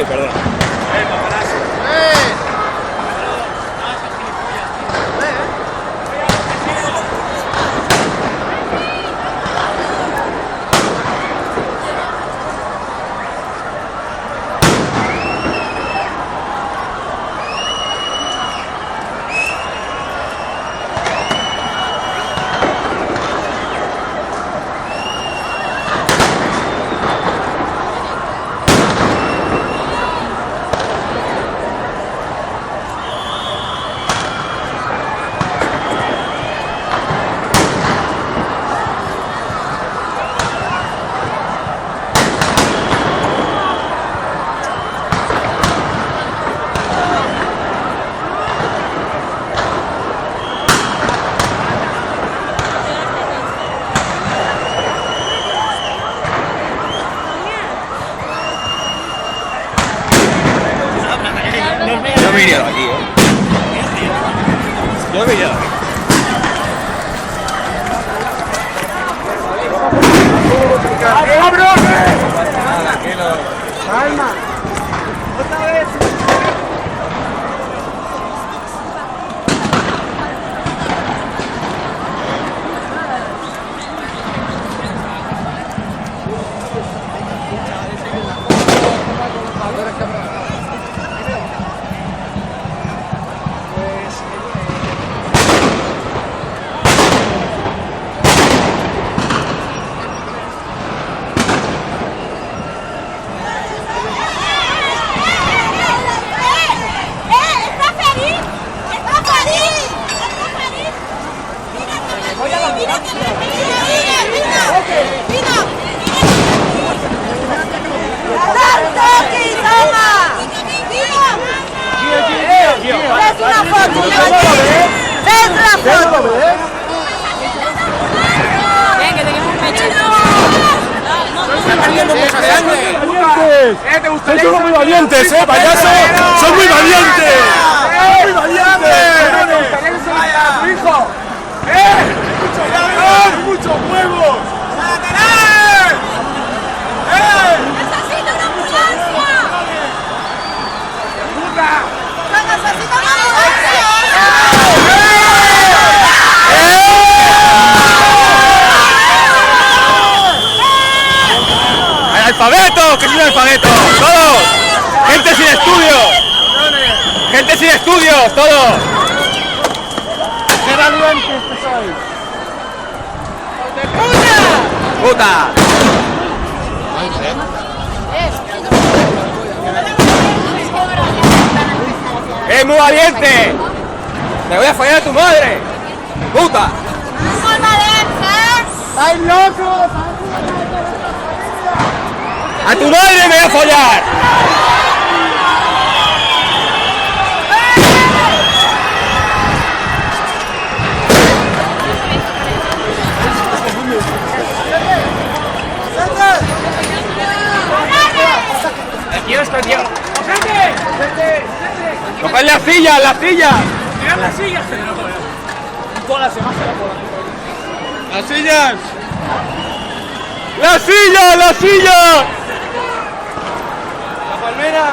Ay, perdón. Yo me iría de aquí, Yo me iría de aquí. Tranquilo. Calma. Otra vez. Son muy valientes, payaso. Son muy valientes. Muy valientes. Muchos huevos. ¡Necesito una ambulancia! ¡Necesito una ambulancia! ¡Alfabeto! ¡Que es un alfabeto! ¡Todos! ¡Gente sin estudios! ¡Gente sin estudios! ¡Todos! ¡Qué valientes que sois! ¡Puta! ¡Es muy valiente! ¡Me voy a fallar a tu madre! ¡Puta! ¡Estáis locos! ¡A tu madre me voy a follar! Aquí está, tío. ¡Coged las sillas, las sillas! ¡Tirad las sillas! ¡Las sillas! ¡Las sillas, las sillas! La palmera.